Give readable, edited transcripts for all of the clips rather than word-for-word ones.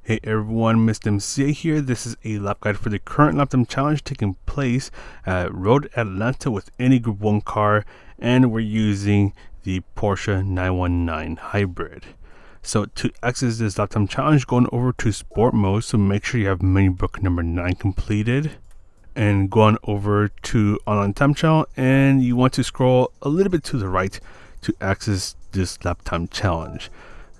Hey everyone, Mr. MCA here. This is a lap guide for the current lap time challenge taking place at Road Atlanta with any Group 1 car, and we're using the Porsche 919 Hybrid. So to access this lap time challenge, going over to sport mode, so make sure you have menu book number 9 completed, and go on over to online time trial, and you want to scroll a little bit to the right to access this lap time challenge.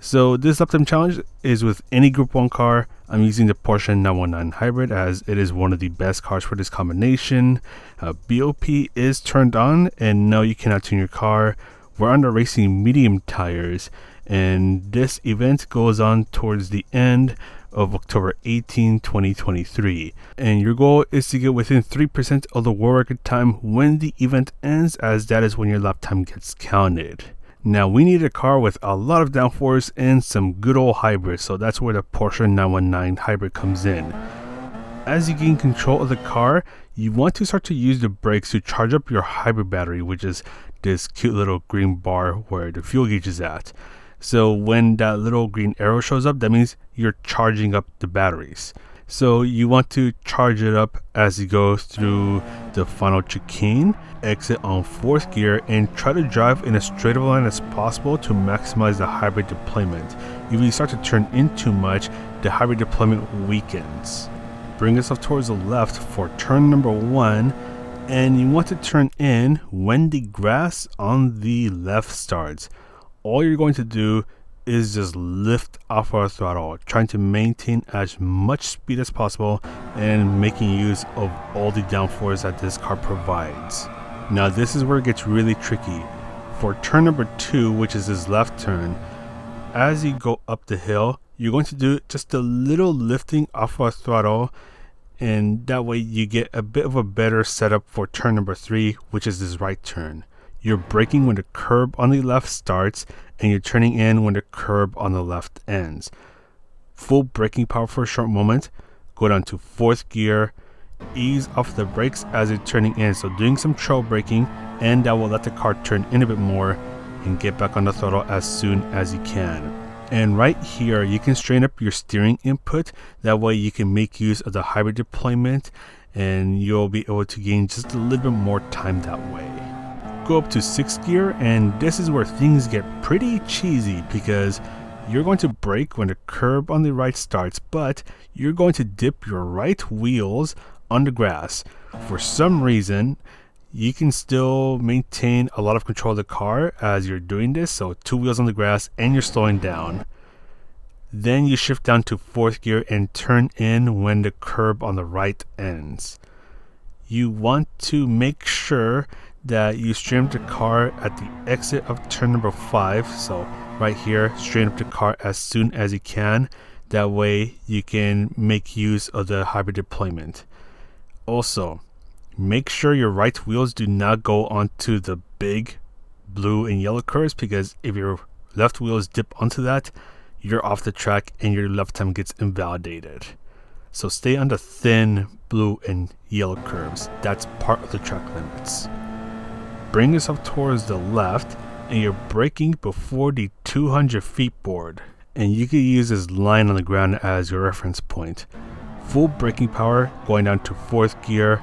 So this lap time challenge is with any Group 1 car. I'm using the Porsche 919 Hybrid as it is one of the best cars for this combination. BOP is turned on, and no, you cannot tune your car. We're on the racing medium tires, and this event goes on towards the end of October 18, 2023. And your goal is to get within 3% of the world record time when the event ends, as that is when your lap time gets counted. Now we need a car with a lot of downforce and some good old hybrids, so that's where the Porsche 919 Hybrid comes in. As you gain control of the car, you want to start to use the brakes to charge up your hybrid battery, which is this cute little green bar where the fuel gauge is at. So when that little green arrow shows up, that means you're charging up the batteries. So you want to charge it up as you go through the final chicane, exit on 4th gear, and try to drive in as straight of a line as possible to maximize the hybrid deployment. If you start to turn in too much, the hybrid deployment weakens. Bring yourself towards the left for turn number 1, and you want to turn in when the grass on the left starts. All you're going to do is just lift off our throttle, trying to maintain as much speed as possible and making use of all the downforce that this car provides. Now this is where it gets really tricky. For turn number 2, which is this left turn, as you go up the hill, you're going to do just a little lifting off our throttle, and that way you get a bit of a better setup for turn number 3, which is this right turn. You're braking when the curb on the left starts, and you're turning in when the curb on the left ends. Full braking power for a short moment, go down to 4th gear, ease off the brakes as you're turning in, so doing some trail braking, and that will let the car turn in a bit more and get back on the throttle as soon as you can. And right here you can straighten up your steering input, that way you can make use of the hybrid deployment and you'll be able to gain just a little bit more time that way. Go up to 6th gear, and this is where things get pretty cheesy because you're going to brake when the curb on the right starts, but you're going to dip your right wheels on the grass. For some reason, you can still maintain a lot of control of the car as you're doing this, so 2 wheels on the grass and you're slowing down. Then you shift down to 4th gear and turn in when the curb on the right ends. You want to make sure that you straighten up the car at the exit of turn number 5, so right here, straighten up the car as soon as you can. That way you can make use of the hybrid deployment. Also, make sure your right wheels do not go onto the big blue and yellow curves, because if your left wheels dip onto that, you're off the track and your lap time gets invalidated. So stay on the thin blue and yellow curves. That's part of the track limits. Bring yourself towards the left, and you're braking before the 200 feet board, and you can use this line on the ground as your reference point. Full braking power, going down to 4th gear,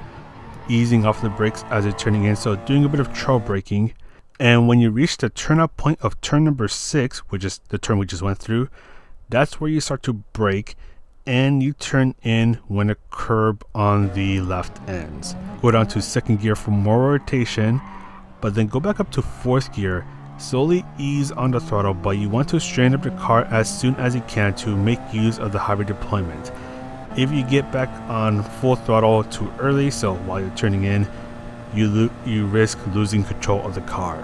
easing off the brakes as you're turning in, so doing a bit of trail braking. And when you reach the turnout point of turn number 6, which is the turn we just went through, that's where you start to brake and you turn in when the curb on the left ends. Go down to 2nd gear for more rotation, but then go back up to 4th gear. Slowly ease on the throttle, but you want to straighten up the car as soon as you can to make use of the hybrid deployment. If you get back on full throttle too early, so while you're turning in, you risk losing control of the car.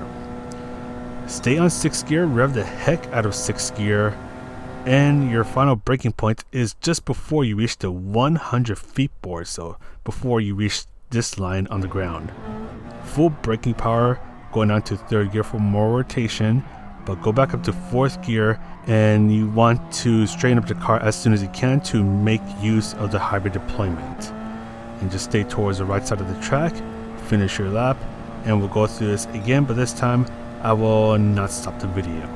Stay on 6th gear, rev the heck out of 6th gear, and your final braking point is just before you reach the 100 feet board, so before you reach this line on the ground. Full braking power, going down to 3rd gear for more rotation, but go back up to 4th gear, and you want to straighten up the car as soon as you can to make use of the hybrid deployment. And just stay towards the right side of the track, finish your lap, and we'll go through this again, but this time I will not stop the video.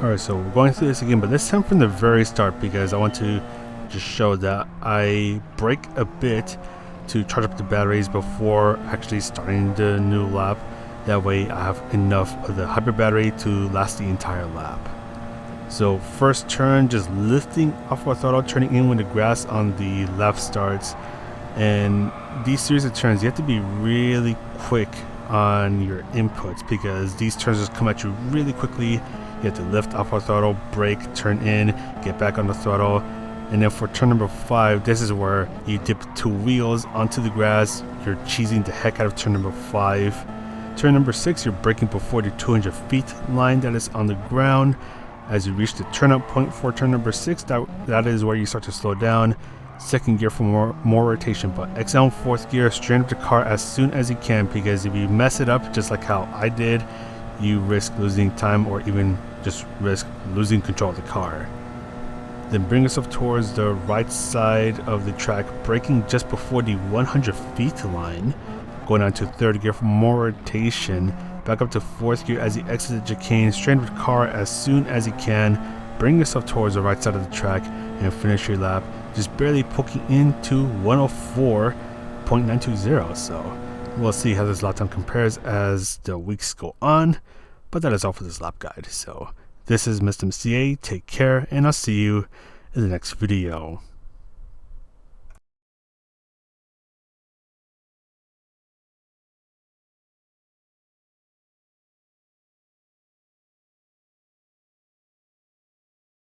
Alright, so we're going through this again, but this time from the very start, because I want to just show that I brake a bit to charge up the batteries before actually starting the new lap. That way I have enough of the hybrid battery to last the entire lap. So first turn, just lifting off our throttle, turning in when the grass on the left starts. And these series of turns, you have to be really quick on your inputs because these turns just come at you really quickly. You have to lift off our throttle, brake, turn in, get back on the throttle. And then for turn number 5, this is where you dip 2 wheels onto the grass. You're cheesing the heck out of turn number 5. Turn number 6, you're braking before the 200 feet line that is on the ground. As you reach the turnout point for turn number 6, that is where you start to slow down. Second gear for more rotation, but exit on 4th gear, straighten up the car as soon as you can, because if you mess it up just like how I did, you risk losing time or even just risk losing control of the car. Then bring yourself towards the right side of the track, braking just before the 100 feet line. Going on to 3rd gear for more rotation. Back up to 4th gear as you exit the chicane. Straighten up the car as soon as you can. Bring yourself towards the right side of the track and finish your lap. Just barely poking into 104.920. So we'll see how this lap time compares as the weeks go on. But that is all for this lap guide. So this is Mr. MCA. Take care, and I'll see you in the next video.